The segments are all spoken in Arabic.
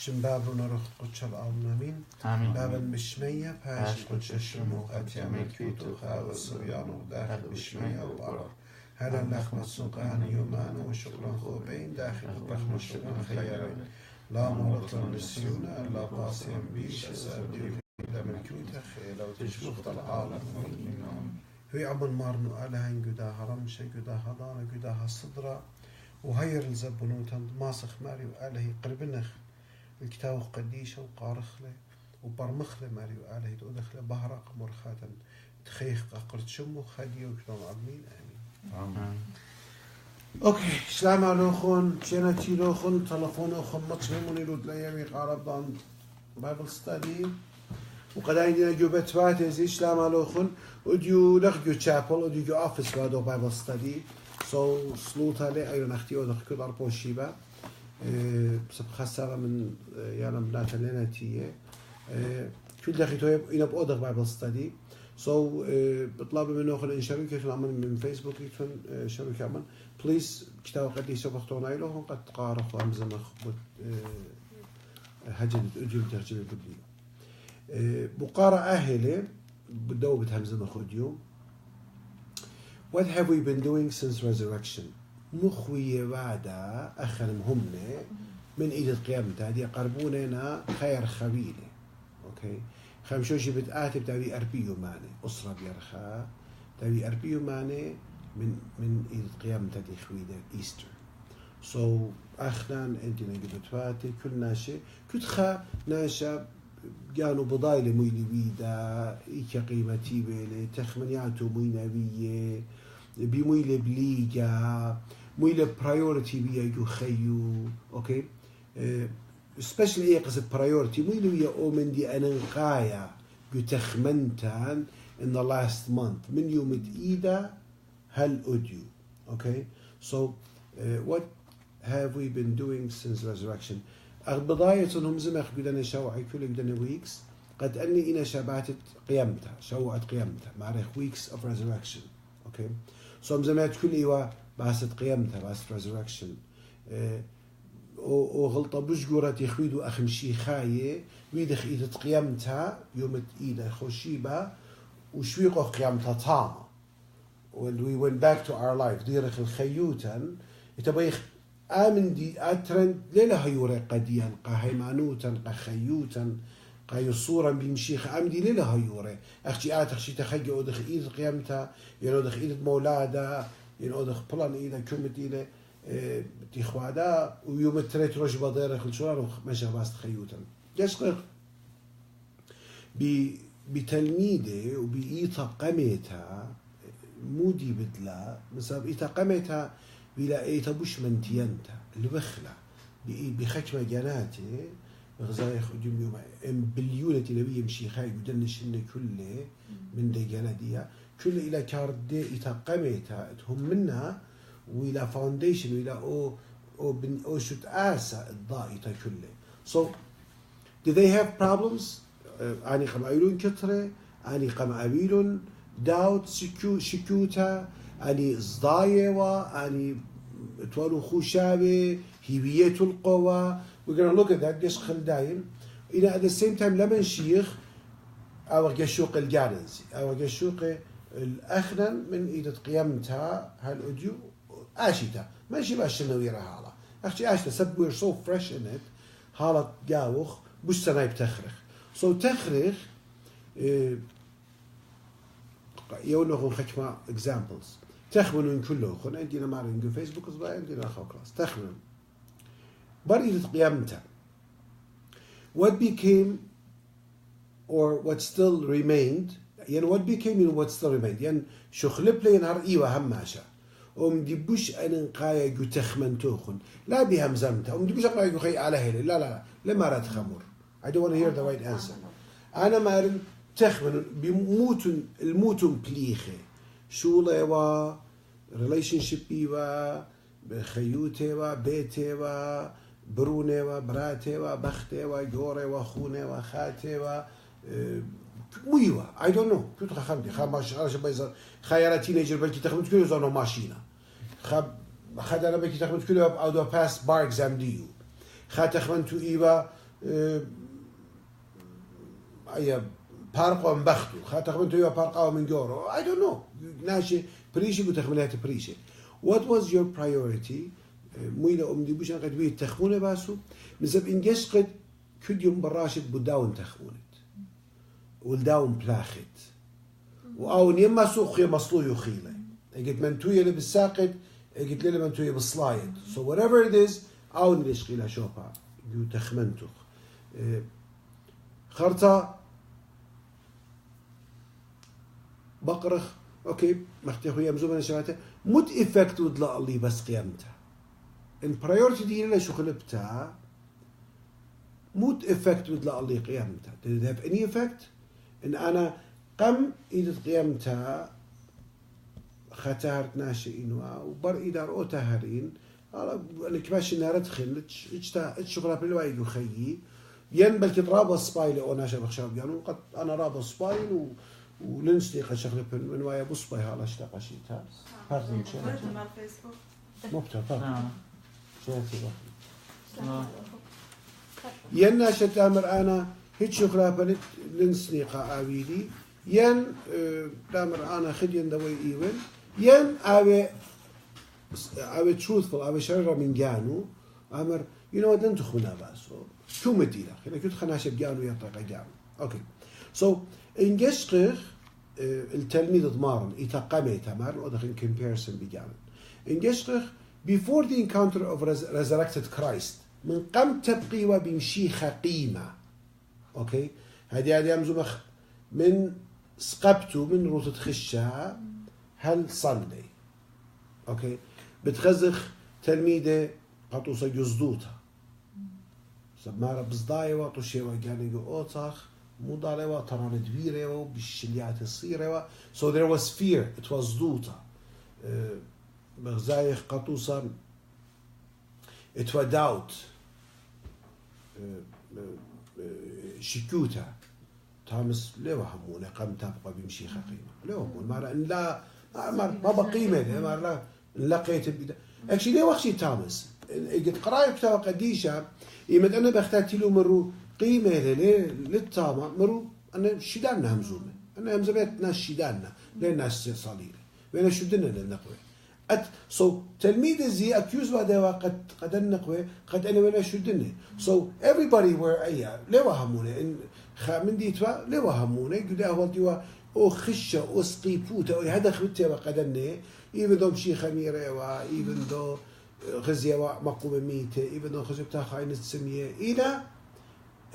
شنبابرون رخ قدش العالمين بابا بشمية باش قدش الشموخ أتيام كيتو خاوة صبيانو داخل بشمية وبرر هلا اللخمة سوقان يومان وشكرا خوبين داخل الرحمة شكرا خيرين لا مرطا نسيونا لا باصيا بيش سابديو إلا ملكوتة خيلة وتشمخت العالم هي عمل مارنو ألهن قداها رمشة قداها ضانة قداها صدرة وهير الزبنوتا ماسخ ماريو آلهي قربنخ الكتاب قديشة وقارخلة وبرمخلة ماريو آلهي تودخلة بهرق مرخاتا تخيخ قرد شمو خديو كتاب عظمين آمين اوكي سلام عليكم شينا تيلوخن تلفونوخن مطمئموني رود ليامي قاربان بايبل ستادي وقد عندنا جوبة فاتزي سلام عليكم وديو لخجو تشابل وديو اوفيس بادو بايبل ستادي سو سلوت عليه ايضا اختي ودخ كل اربو شيبا بسبب خسارة من يعني بنات لنا تيه كل دخي توي إنا بأودر بايبل ستادي سو بطلب منه خل إن شركة عمل من فيسبوك يكون شركة عمل بليز كتاب قديس بختون عيله قد قارخ وامزم خبط هجل أجيب ترجمة بديه بقارة أهله بدو بتهمزم خديو. What have we been doing since resurrection? مخوية بعدا أخرم همنا من إيد القيامة هذه قربوننا خير خبيلة أوكي خمشوشي بتآتب تبي أربيو ماني أسرة بيرخا تبي أربيو ماني من إيد القيامة هذه خويدة إيستر سو أخنا أنت نجد تواتي كل ناشي كتخا ناشا جانو بضايل مويلي بيدا إيكا قيمتي بيلي تخمنياتو موينة بمويلة بليجا مويلة priority بيا جو خيو أوكي especially إيه قصد priority مويلة بيا أومن دي أننقايا جو تخمنتان in the last month من يوم الإيدا هل أديو أوكي so what have we been doing since resurrection أغبضاية إنهم زمخ بدنا شوعي كل بدنا weeks قد أني إنا شبعت قيامتها شوعت قيامتها معرخ weeks of resurrection أوكي so زمات كل إيوا بعثت قيامتها بعثت resurrection وغلطة بجورة يخويدو أخمشي خاية ويدخ إيدة قيامتها يوم إيدة خوشيبة وشويقو قيامتها طامة when we went back to our life ديرخ الخيوتا يتبايخ آمن دي أترن ليلة هيوري قديان قهيمانوتا قخيوتا قيصورا بمشيخ آمن دي ليلة هيوري أختي آتخشي تخيجي أودخ إيدة قيامتها ينودخ إيدة مولادا ينودخ بلان إيدة كمت إيدة تخوادا ويوم التريت روش بضيرة خلشوران ومشي باست خيوتا يشقق بتلميذه وبإيطا قميتها مودي بدلا مثلا إيطا قميتها بلا إيطا بوش منتينتا البخلة بخشمة جناتي غزايخ جم يوم بليونة نبي يمشي خاي بدنش إن كله من دي جنادية كل إلى كارد إيطا قميتها هم منها وإلى فاونديشن وإلى أو شت آسا الضائطة كله so do they have problems أني قمعيلون كترة أني قمعيلون doubt شكوتا أني صدايوا أني توالو خوشابة هيبية القوة we're gonna look at that جش خلداين إلى at the same time لمن شيخ أو جشوق الجارنزي أو جشوق الأخنن من إيدة قيامتها هالأوديو آشيتا ماشي باش نويرة هالا أختي آشيتا سب we're so fresh in it هالا جاوخ بوش سنايب تخرخ so تخرخ يقولون خشمة examples تخمنون كلهم عندنا مارين جو فيسبوك صباح عندنا أخو كلاس تخمن بريدة قيامتها what became or what still remained يعني what became and what still remained يعني شو خلب لي نهار إيوه هماشة ومدي بوش أنا نقايا جو تخمن توخن لا بهم زمتها ومدي بوش أقايا جو خي على هيلي لا لما رات خمر I don't want to hear the right answer أنا مارن تخمن بموتن الموتن بليخة شو لوا relationship بيوا بخيوته وا بيته وا برونه وا براته وا بخته وا جوره وا خونه وا خاته وا ميوا I don't know كنت خمدي خماش على شبيزر خياراتي نيجر بلكي تخمن كله زانو ماشينا خد أنا بلكي تخمن كله أو دو pass bar exam ديو خد تخمن تو إيوا أي بارقة من بختو خاطر أنتوا يا بارقة من جورو I don't know ناشي بريشة بتخملها بريشة what was your priority مويلة أمدي بوش أنقد بيه تخمونه باسو نسب إنجاش قد كل يوم براشد بداون تخمونت والداون بلاخت وأو نيما سوق يا مصلو يخيله قلت من تويا اللي بالساقط قلت لي من تويا بالسلايد so whatever it is أو نليش قيلها شوبا يو تخمنتو خرطة بقرخ اوكي مختي خويا مزومه شغلته مت افكت ودلا اللي بس قيمتها ان برايورتي دي لا شغل بتاع مت افكت ودلا اللي قيمتها did it have any effect ان انا قم ايد قيمتها ختارت ناشئين وبر ادار او تهرين انا كماش نهار دخل الشغله بالوايد وخيي ين بلكي رابط سبايل او ناشا بخشاب يعني قد انا رابط سبايل ولنسلي قد شغله من ويا بصبي هلا اشتاق شيء هذا شيء مال فيسبوك مبتدا ين ناشا تامر انا هيك شغله بلت لنسلي قاويلي ين تامر انا خدين دوي ايون ين أبي truthful أبي شرر من جانو أمر you know دن تخونا باسو شو مدينا خلنا كنت خناش بجانو يطلق جانو أوكي so إنجشقه التلميذ ضمارن يتقامي تمار ودخل comparison بجانو إنجشقه before the encounter of resurrected Christ من قم تبقي وبمشيخ قيمة أوكي هذه أمزمخ من سقبته من روتة خشها هل صلي أوكي بتخزخ تلميذة قطوسة جزدوتها سبمارة بصداية وطوشي وقاني أوتاخ مضالة وطران دبيرة وبالشليات الصيرة so there was fear it was دوتا بغزايخ قطوسة it was doubt شكوتا تامس ليه همونه قم تبقى بمشي خقيمة ليه همون مارا إن لا ما بقيمة مارا لا لقيت البداية اكشلي ليه وقتي تامس قد قرايه كتاب قديشه يمد انا بختار له مرو قيمه للتامه مرو انا شدالنا همزومه انا همزبت ناس شدالنا للناس صليله وانا شدنا للنقوه سو تلميذ زي اكيوز بعد قد النقوه قد انا وانا شدنا سو everybody were ايا ليه وهمونه ان من ديتوا ليه وهمونه قد هو ديوا او خشه او سقيفوت او هذا خبته وقدنه even though مشي خميره و even though غزيه ومقومه ميته even though خزي بتاع خاين السميه الى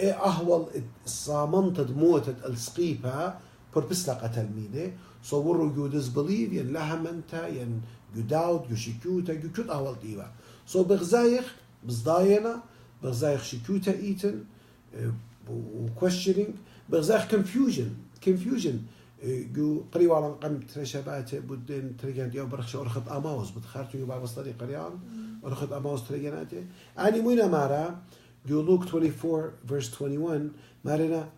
اهول صامنت موتت السقيفه purpose لقى تلميذه صوروا جودز بليف ين لهمنتا ين جداود يشكوتا يكوت اهول ديوا سو بغزايخ بصداينا بغزايخ شكوتا ايتن و questioning بغزايخ confusion جو قريوالا قمت رشباته بدين تريجان ديو برخش أرخد أماوس بتخارتو يبقى بصدري قريان أرخد أماوس تريجاناته أني موينا مارا جو Luke 24 verse 21 مارنا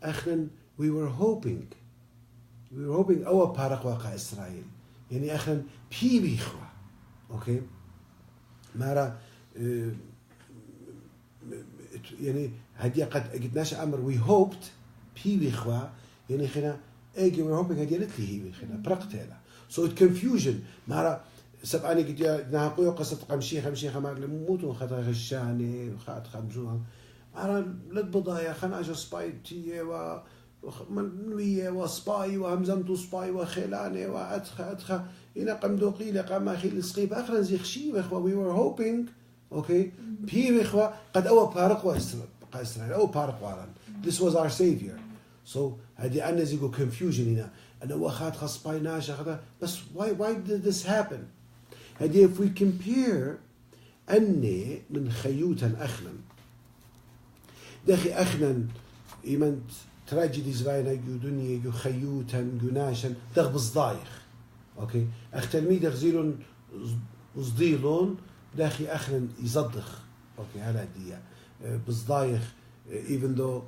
أخنا we were hoping أول بارق واقع إسرائيل يعني أخنا بيخوا أوكي مارا يعني هدي قد قدناش أمر we hoped بيخوا يعني خنا اجي we're hoping هديت لي هي خنا برقتها so it confusion مارا سبعاني قد ناقوي قصة قمشي خمار موتو خطا خشاني وخات خمزوها مارا لد بضايا خنا اجا سباي تي و منوية وسباي وهمزمتو سباي وخيلاني وادخا إنا قمدوقي لقام اخي السقيب اخرا زي خشي اخوة we were hoping اوكي بي اخوة قد اول بارق واسرائيل اول بارق وارن this was our savior so هذه أنا زيجو confusion هنا أنا واخد خاص باي ناشا خدا بس why did this happen هذه if we compare أني من خيوتا أخنا داخي أخنا إيمان تراجيدي زباينا جو دنيا جو خيوتا جو ناشا دغبص ضايخ أوكي أخ تلميذ غزيلون صديلون داخي أخنا يصدخ أوكي هلا دي بصدايخ even though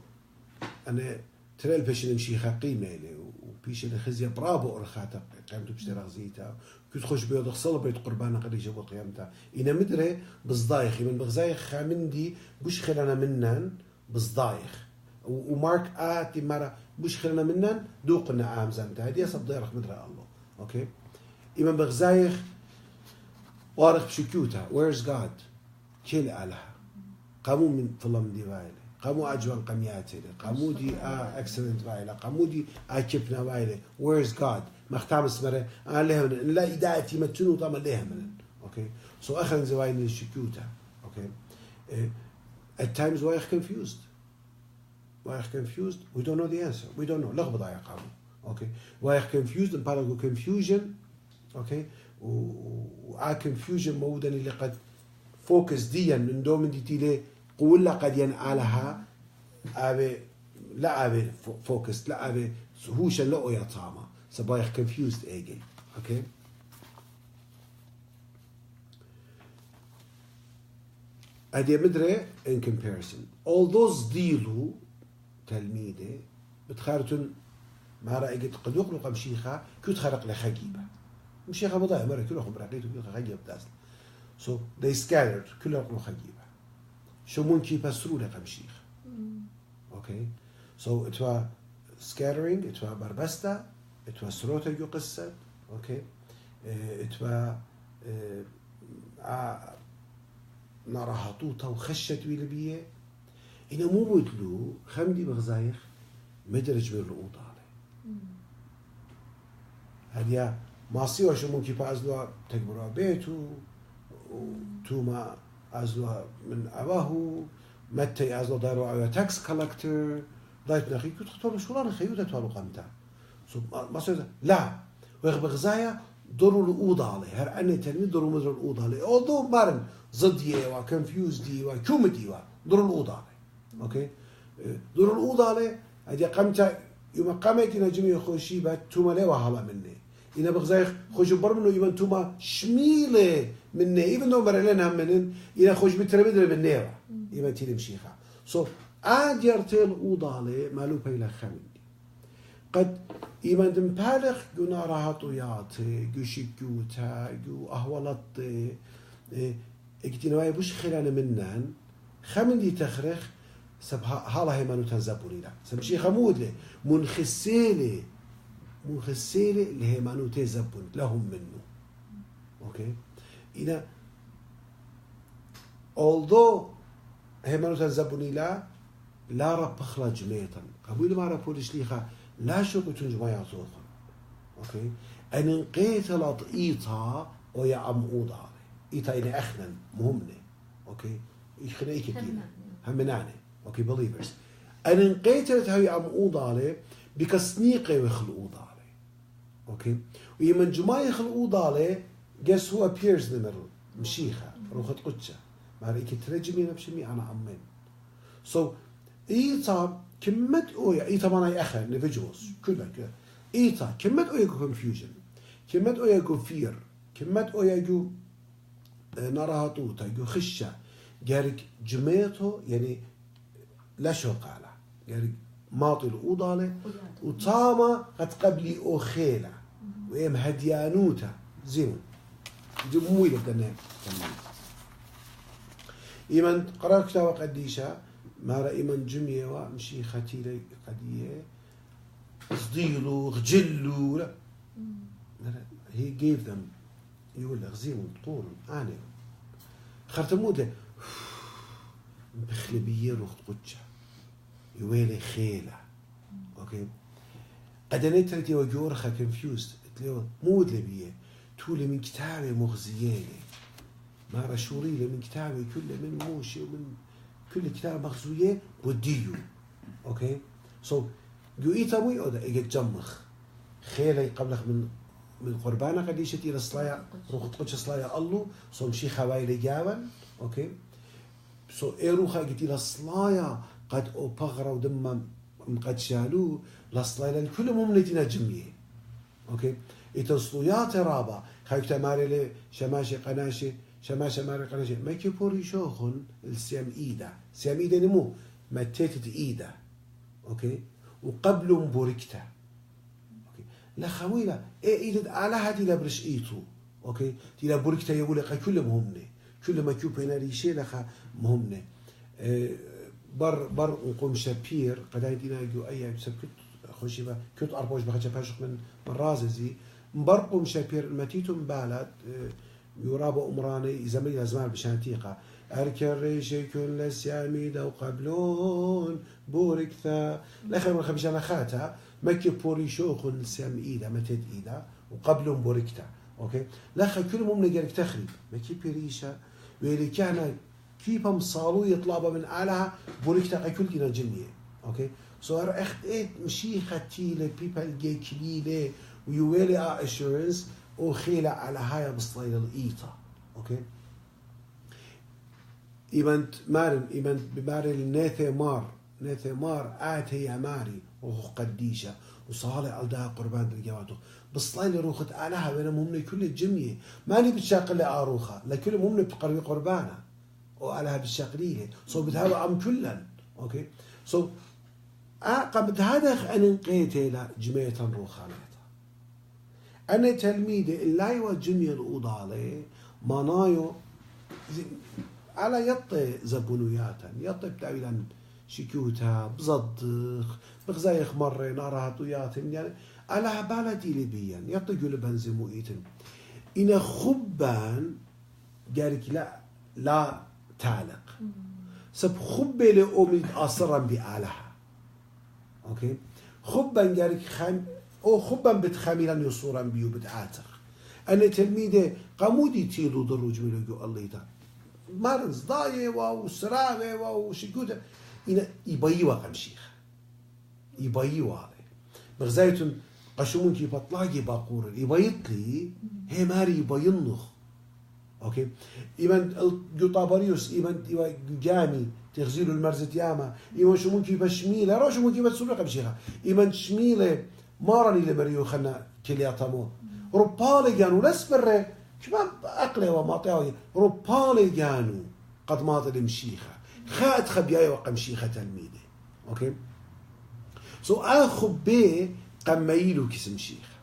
أنا ترى بيش نمشي قيمة له وبيش نخزي برافو أرخاتها قيمته بشتري غزيتها كنت خوش بيض خصل بيت قربانا قد يجيبوا قيمتها إنا مدري بصدايخي من بغزايخ خامندي بوش خلنا منن بصدايخ ومارك آتي مرة مش خلنا منن دوقنا زنت هذه صديرك مدري الله أوكي إمام بغزايخ وارخ بشكوتا where's God كيل آلها قاموا من فلم دي وايلة قاموا أجوان قمياتي قاموا دي excellent وايلة قاموا دي كيبنا وايلة where's God مختام اسمره لها من لا إداعتي متنو طبعا لها من أوكي so أخذ زوايني الشكوتا أوكي at times why are confused we don't know the answer we don't know لخبط يا قاموا okay why are confused and part of confusion okay و confusion موجودة اللي قد focus ديا من دوم دي تيلي قول قد ينقلها أبي لا أبي focus لا أبي هوش لا يا طامة سبايخ confused again okay أدي مدري in comparison all those ديلو تلميذه بتخارتن ما رأيت قد يخلق مشيخة كنت خرق لخجيبة مشيخة بضايع مرة كلهم برقيتوا كل خجيبة داسل so they scattered كلهم خجيبة شو ممكن يبصروا لك مشيخ okay so it was scattering it was بربستا it was سروتة جو قصة okay it was نراها طوطة وخشت ويلبية إنه مو بدلو خمدي بغزايخ مدرج من الأوضة عليه هذه ما صير شو ممكن بأزلوا تكبروا بيته وتوما أزلوا من أباه متى أزلوا داروا على تاكس كولكتر ضايت نخي كنت تقولوا شو رأي خيوطة تقولوا قمتها ما صير لا وبغزايا ضروا الأوضة عليه هر أن تلميذ ضروا مدر الأوضة عليه although مارن ضديه وكونفيوزدي وكوميدي ضروا الأوضة عليه اوكي دور الاوضه عليه ادي قمت يوم قامت نجمي خوشي بات توما له وهلا مني انا بغزايخ خوش برمنو يبان توما شميله مني ايفن دو مرلنا منن الى خوش بتربدر بالنيره يبان تيلي مشيخه سو اديرتل الاوضه عليه مالو بيلا خمدي قد يبان دمبالخ جنا راحتياتي جوشيكوتا جو اهولت اكتنواي بوش خلال منن خمدي تخرخ سب هلا هي منو تنزبوني لا سمشي خمود له منخسيله اللي هي منو تزبون لهم منه اوكي إذا although هي منو تنزبوني لا رب خلا جميتا قبل ما ربول شليخه لا شو تنجمع صوتهم اوكي ان انقيت لطيطها ويا عمودها ايتا إلى اخنا مهمنه اوكي يخليك كثير همنانه اوكي believers ان انقيتلت هاي عمودة عليه بكسنيقه يخلقوا عليه اوكي ويمن جماعه يخلقوا عليه guess who appears in the middle مشيخه روخت قدشه ما رأيك ترجمي نفسي انا امين so ايتا كمت اويا ايتا مانا اخر individuals كلها ايتا كمت اويا confusion كمت اويا fear كمت اويا جو نراها طوطه جو خشه جارك جميته يعني لا شوق على جارك ماطي الأوضة له وطامة قد قبلي أو خيلة وإم هديانوتا زين جموي لبدنا إيمان قرأ كتاب قديشة ما رأي من جميع ومشي ختيلة قدية صديلو غجلو لا he gave them يقول لك زين طول أنا خرتموده بخلبية رخت قدشة يويلي خيلة اوكي قدنيت ترتي وجورخة كونفيوزد تلو مود لبيه تولي من كتابي مغزييني ما رشوري من كتابي كل من موشي ومن كل كتاب مغزوية وديو اوكي سو جو ايتا موي اودا ايجا جمخ خيلة قبلخ من قربانة قديشتي لصلايا رخت قدشة صلايا الله سو مشي خوايلي جاون اوكي سو إيروخا قلت إلى الصلايا قد أبغروا ودم قد شالوه للصلايا لأن كل مملتنا جميع أوكي إتصليات رابع خايف تماري لي شماشي قناشي شماشي ماري قناشي ما كيبوري شوخن السيام إيدا سيام إيدا نمو ما تيتت إيدا أوكي وقبل مبوركتا أوكي لا خويلة إيه إيدا على هاتي لبرش إيتو أوكي تيلا بوركتا يقول لك كل مهمني كل ما كيو بينا ريشي لخا مهمنه بر وقوم شابير قداي دينا يجو أي سبكت خوشي با كت أربعش بخشة باشخ من راززي برقم شابير المتيتم بالد يراب أمراني زميل أزمان بشانتيقة أركريش يكون لسيامي دو قبلون بوركثا لا خير من خبيشانا خاتا مكي بوري شوخ سيام إيدا متت إيدا وقبلون بوركتا أوكي لا خير كل ممن جالك تخريب مكي بيريشا ويلي كان كيبهم صالو يطلب من آلها بوركتا كل دينا جنية أوكي صار echt مشيخة تيلة people جي كليلة ويوالي assurance وخيلة على هاي بصليل الإيطا أوكي إيمانت بمارن ناثي مار آتي أماري وهو قديشة وصالح ألدها قربان درجاته بصليل روخت آلها بينا مهمني كل الجمية ماني بتشاقل آروخة لكل مهمني بقربي قربانة وآلها بالشاقلية صو بتهاوى عم كلا أوكي صو قبل هذا أنا نقيته إلى جميع روخانات أنا تلميذي لا يوجمي الأوضالي منايو على يطي زبونياتا يطي بتاويلا شكوتا بصدق بغزايخ مرة نارها طيات يعني على بالتي ليبيا يطي قلبان زموئيتن إن خبان قالك لا تعلق سب خبي لأمي أصرا بآلها أوكي خبان قالك أو خبا بتخاملا يصورا بيو بتعاتق أنا تلميذي قامودي تيلو دروج ملوجو الله يتا مارنز ضاية وسراوة وشكوتا إنا يبيوا قمشيخ يبيوا عليه بغزايتون قشمون كي بطلاقي باقور يبيطلي هي ماري يبينخ أوكي إيمان جوطابريوس إيمان جامي تغزيلو المرزت ياما إيمان شمون كي بشميلة رو شمون كي بتسولو قمشيخة إيمان شميلة مارني لمريو خنا كلياتامو ربالي جانو لسبره شباب أقلي وماطيوي ربالي جانو قد ماط المشيخة خات خبياي وقمشيخة تلميذي أوكي سو أخو بي قميلو كيس مشيخة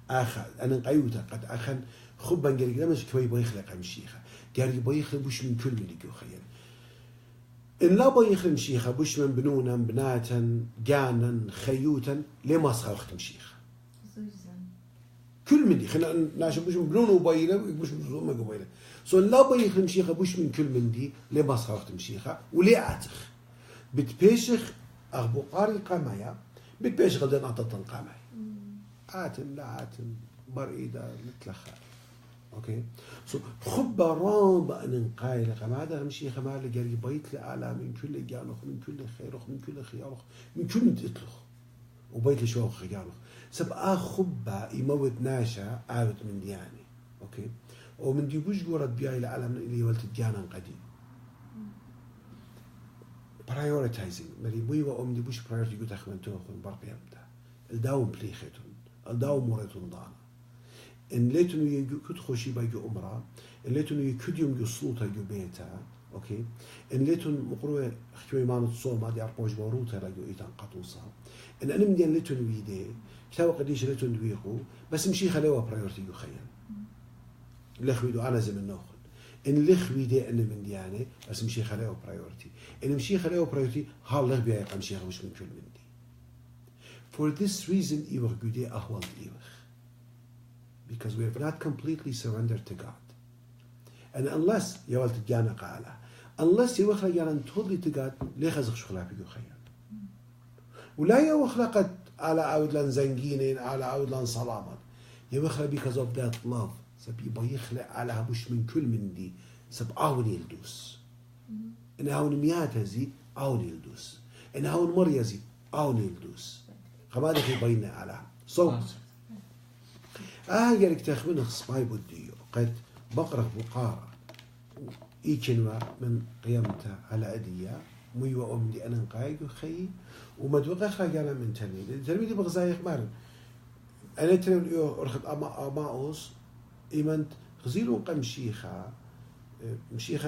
أخذ أنا قيوتا قد أخن خبا قال لي مش كوي بيخلق مشيخة قال لي بيخلق بوش من كل ملي خير إن لا بيخلق مشيخة بوش من بنونا بناتا جانا خيوتا لما صار مشيخة كل ملي خلينا ناشب بوش من بنونا وبايلة بوش من زوما قبيلة سو لا بيخلق مشيخة بوش من كل ملي لما صار مشيخة ولي أتخ بتبيشخ أخبو قاري قامايا بتبيشخ غدان أعطتن قاماي آتم لا آتم بريدة متلخة اوكي سو خبران بان قايل قما هذا مشي خما اللي قال بيت لأعلى من كل جانخ من كل خيرخ من كل خيارخ من كل تطلخ وبيت شوخ خيارخ سبقى خبا يموت ناشا عاود من دياني اوكي ومن دي بوش قرد بياي العالم اللي ولت جانا قديم prioritizing مري بوي وام دي بوش priority قلت اخوان توخن برقي يبدا الداوم بليختون الداوم مورتون ضانا إن ليتنو يجو كد خوشي بايجو أمرا إن ليتنو يكد يوم يصلوتا جو بيتا أوكي إن ليتن مقروة خشوي مانو تصور ما دي أربوش باروتا راجو إيتان قطوصا إن أنا مدين ليتنو يدي كتابة قديش ليتنو بيقو بس مشي خليوها برايورتي جو خيان لخويدو أنا زمن ناخد إن لخويدي أنا من دياني بس مشي خليوها برايورتي إن مشي خليوها برايورتي هال لخ بيها يقام شيخ مش من كل من دي for this reason إيوه جودي أهوال إيوه because we have not completely surrendered to God. And unless يوالت الجانا قاله unless يوخلق جانا totally to God ليه خزق شخلا بيجو خير ولا يوخلقت على عود لان زنجينين على عود لان صلامات يوخلق because of that love سب يبغى يخلق على هبوش من كل من دي سب عون يلدوس إن عون ميات هزي عون يلدوس إن عون مريزي عون يلدوس خمالك يبيننا على صوت قالك تخمنه صباي بديو قد بقرق بقارة إيكنوا من قيامته على أدية ميوة أمدي أنا نقايق وخي ومدوقة خاقانا من تلميذي بغزايق مارن أنا تلميذي أرخد أماؤوس إيمانت غزيلو قم شيخة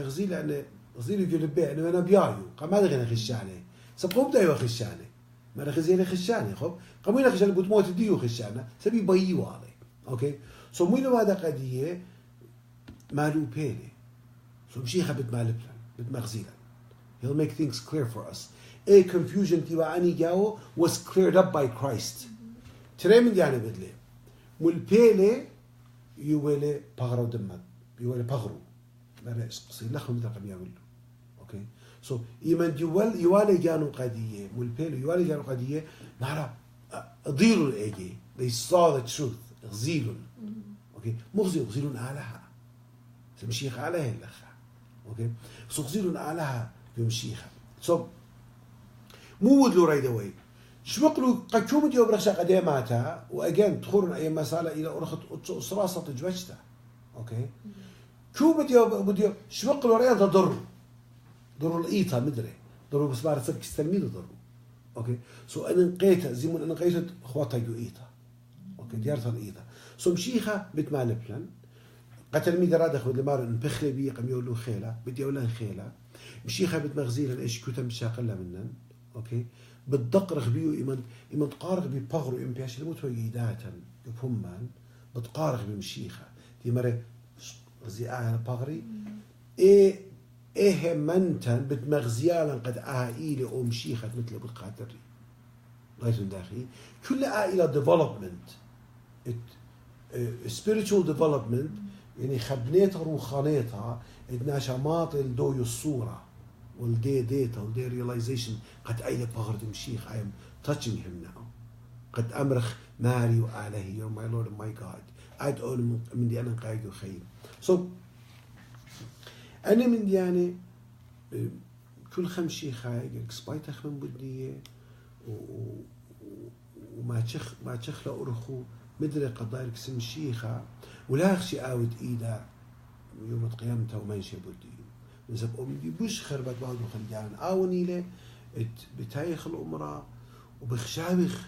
غزيلة أنا غزيلو يقول بيه أنا بيايو قام هذا غير خشاني سبقوا بدايو خشاني ما غزيلة خشاني خب قاموين خشاني بتموت ديو خشانة سبي بييو علي اوكي سو ميلو هذا قضيه مالو بيلي سو مشيخه بد مالبلن بد مغزيلا He'll make things clear for us. A confusion tiwa ani jao was cleared up by Christ. ترى يعني بدله والبيلة يولي بغرو دمت يولي بغرو لا قصي لخم ذا قم يقول أوكي so إيمان يوالي جانو قضية والبيلة يوالي جانو قضية نعرف ضيلوا الأجي they saw the truth غزيلون أوكي غزيلون أعلاها سمشيخ عليها اللخا أوكي so غزيلون أعلاها بمشيخها so مو ودلو رايد away شبقلو قد شو بدي أبرخش قديماتها وأجين تخورن أي مسألة إلى أرخت أسراسة تجوجتها أوكي شو بدي شبقلو رأي ضر الإيطة مدري ضر بس بعرف فرق التلميذ ضر أوكي سو أنا نقيتها زي ما أنا نقيت خواتها جو إيطة أوكي ديارتها الإيطة سو مشيخة بتمالبلن قتلميذ راد أخذ لمار نبخلي بي قم يقولوا خيلة بدي أقول لها خيلة مشيخة بتمغزيلن إيش كتم شاقلة منن أوكي بتدقرخ بيو إيمان تقارغ ببغرو إيمان بياش لموت ويداتا بفهمان بتقارغ بمشيخة دي مرة غزي على بغري إيه منتن بتمغزيالا قد عائلة أو مشيخة مثل بالقادري غاية داخلي كل عائلة development spiritual development يعني خبنيتها روخانيتها إدناشا ماطل دوي الصورة والدي ديتا والدي ريلايزيشن قد أين بغرد مشيخ I am touching him now قد أمرخ ماري وآله you're my Lord and my God أد أول من دي أنا قايد وخيم so أنا من دي أنا كل خمشي خايق سبايتخ من بدنية وما تشخ لأرخو مدري قضايرك سمشيخة ولا أخشي آود إيدا يوم قيامته وما ينشي بدي نزب أمي بوش خربت بعض وخلجان آوني له بتايخ الأمراء وبخشاوخ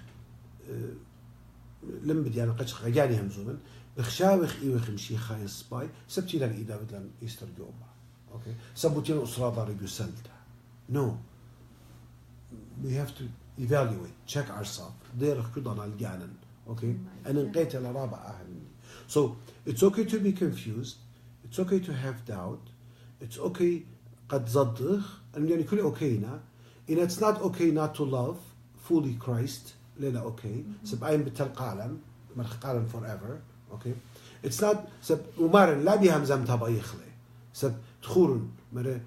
لم بدي أنا قد خجاني همزومن بخشاوخ إيوخ مشي خاين سباي سبتي لك إيدا بدلن إيستر جوما أوكي سبوتين أسرة دارجو سلتا no we have to evaluate check ourselves دير كدنا الجانن أوكي أنا نقيت على رابع أهمني so it's okay to be confused it's okay to have doubt it's okay قد صدق يعني كل أوكينا and it's not okay not to love fully Christ لنا okay سبعين بالتلقالن مرخ قالن forever okay it's not سب ومارن لا بيهم زمتها بيخلي سب تخورن مرة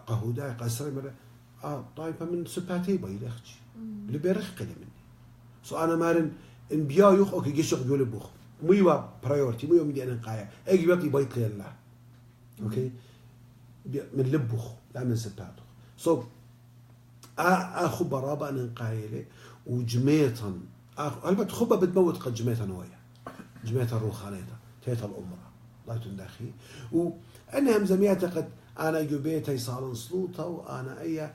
قهودا قصر مرة طيب من سباتي بيلخش اللي بيرخ قلي مني so أنا مارن إن بيا يخ أوكي جيشق يقول بوخ ميوا priority ميوا مدي أنا قايا أجي بيطي بيت الله أوكي من لبخ لا من سباتو so أخو برابة أنا قايلة وجميتا هل خبة بتموت قد جميتا نويا جميتا الروخانيتا تيتا الأمرة الله تندخي وأنا هم زمياتي قد أنا جبيتها يصالن صلوطة وأنا أي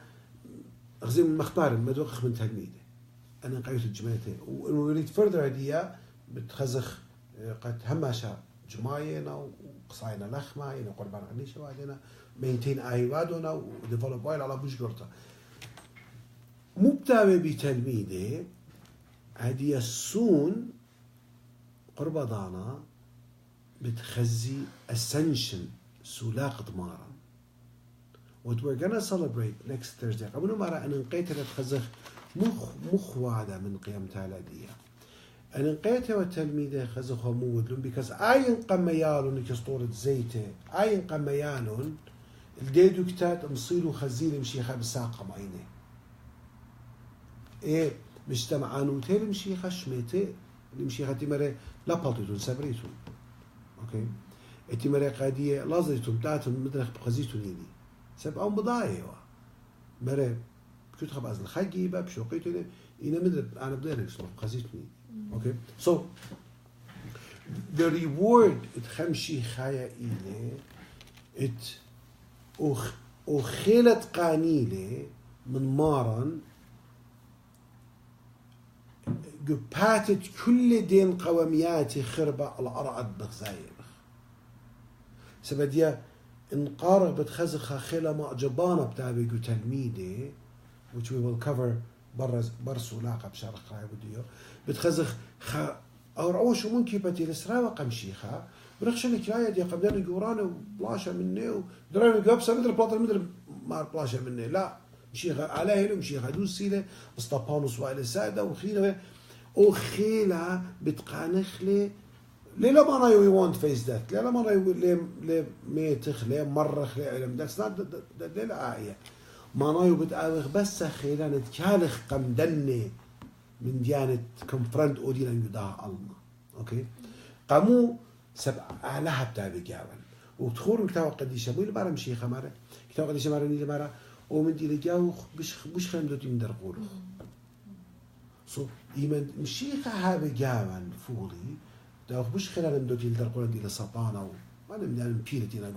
أخزي من مختار مدوخ من تلميذي أنا قايت الجميتين ونريد فردر هدية بتخزخ قد هماشا جماينا وقصاينا لخمة ينا قربان عنيشة وعدنا مينتين آيوادنا وديفلوب وايل على بوش قرطة مبتابة بتلميذي هدية سون قربضانا بتخزي ascension سلاق ضمارا what we're gonna celebrate next Thursday قبل مرة أنا نقيتها تخزخ مخ وعدة من قيام تالادية أنا نقيتها والتلميذة خزخها مودلون because أين قميالون كسطورة زيته أين قميالون الديدو كتات مصيروا خزيل مشيخة بساقة معينة إيه مجتمعانو تيل مشيخة شميته المشيخة تمرة لا بطيتون سبريتون أوكي تمرة قادية لازيتون بتاعتهم مدرخ بخزيتون يدي سبعة بضايع مرة كنت خب از الخجي باب شوقيتني إنا مدرب أنا بدير نسمع قزيتني أوكي so the reward تخمشي خايا إلي خيلت قانيلة من مارن جباتت كل دين قومياتي خربة على أرعد بغزاير سبديا انقارب بتخزخها خيلة ما جبانة بتابي جو تلميذي which we will cover برسو لاقة بشارق راي بديو بتخزخ أو رعوش ممكن بتي لسرا وقمشيخا برخشن كلاية دي قبلنا جورانه وبلاشة مني ودراني قبسة مدري بلاطر مدري ما بلاشة مني لا مشي عليه له مشي خدوس سيله اسطبانوس وإلى سادة وخيلة بتقانخ لي ليه ما رايو يوانت فيس ذات ليه ما رايو ليه ميتخ ليه مرخ ليه علم ذاتس نوت ليه لا آية ما رايو بتقاوخ بس خيلة نتكالخ قمدني من ديانة كونفرنت أودينا يداها الله أوكي قاموا سبع أعلاها بتاعي جاون وتخوروا كتاب قديشة مو اللي بارا مشي خمارة كتاب قديشة مارا نيل مارا ومن دي لجاو بش خيم دوت يندر قوله so يمن مشي خهاب جاون فولي ده بش خلال دوت يندر قوله دي لسطانة وأنا من البيرتي أنا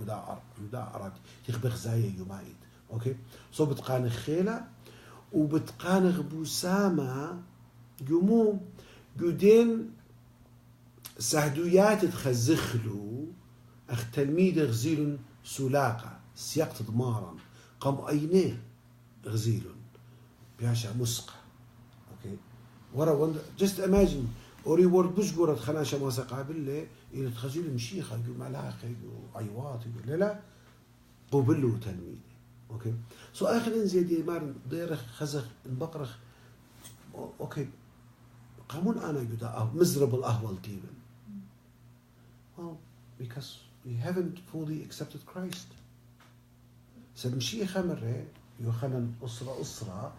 جدا أراد يخبخ زاي يومايد أوكي so بتقانخ خيلة وبتقانخ بوسامة جمو جودين سهدويات تخزخلو اخ تلميذ غزيل سلاقة سياقة ضمارا قام اينيه غزيل بياشا مسقة اوكي ورا just imagine اوري ورد بش قرد خناشة ما سقابل لي الى تخزيل مشيخة يقول ملاخة يقول عيوات يقول لا قبله تلميذ اوكي سو اخر انزي دي مار ديرخ خزخ البقرخ اوكي قامون أنا جدا miserable أهول تيبن. Well, because we haven't fully accepted Christ. سبمشي خمرة يوخنا أسرة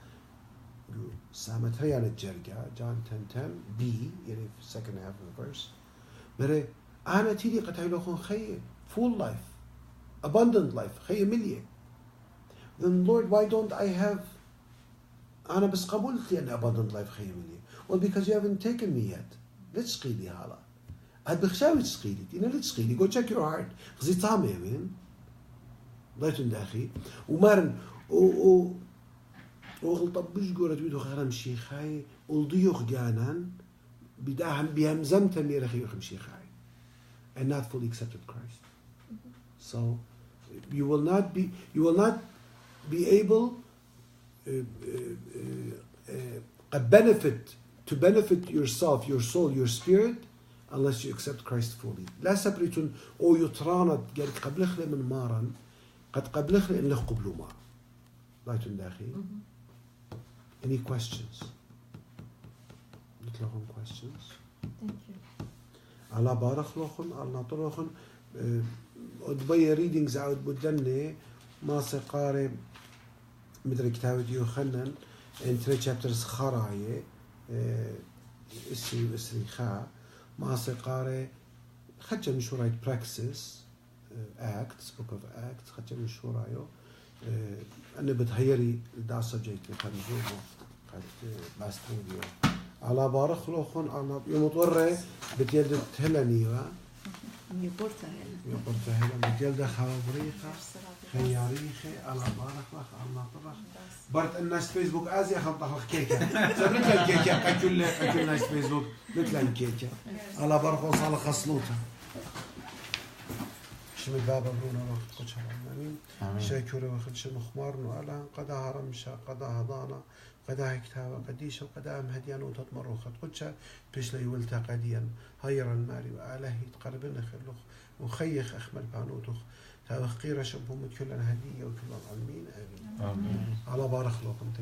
سامت هي الجرجة John 10:10 B يعني في second half of the verse. بري أنا تيجي قتاي لخون خير full life abundant life خير مليء. Then Lord why don't I have أنا بس قبلت يعني abundant life خير مليء. Well, because you haven't taken me yet. Let's تسقيلي هلا. هاد بخشاوي تسقيلي. إنا let's تسقيلي. Go check your heart. خزي طعمي من. ضيتون داخي. ومارن وغلطة بش قولت بيدو خيرم شيخاي. ولضيوخ جانان. بداهم بيهمزم تمير خيوخم شيخاي. And not fully accepted Christ. So you will not be able to benefit yourself, your soul, your spirit, unless you accept Christ fully. لا سبريتون أو يتراند قالت قبلخ لي من مارن قد قبلخ لي إن لخ قبلو مار. لايتون داخل. Any questions? نطلعهم questions. Thank you. على بارخ لخن على طرخن أدبي readings عود بدلني ما سقاري مدري كتاب يوحنا in 3 chapters خراية اسري خا ما سقاري خدش من شوراي praxis acts book of acts خدش من شورايو أنا بتهيري دا subject لخنجوه قد باستوديو على بارخ لخن على يوم طورة بتيلد هلانيوا يبورتا هلا بتيلد خابريخا خياريخي على بارخ لخ على طرخ برت الناس فيسبوك ازيا خمطخ كيكه مثل الكيكه كل ناس فيسبوك مثل الكيكه على بارخ وصال خصلوته شمل بابا برونا وقت قدش امين شاكوره وخد شم خمارنو على قداها رمشه قداها ضانا قداها كتابه قديشه وقداها مهديان وتطمر وخد قدش بيش لي ولتا قديا هير الماري والهي تقربنا خلوخ وخيخ اخمل بانوتخ تاوخ قيره شبهم كلنا هديه وكلنا علمين امين على بارخ لكم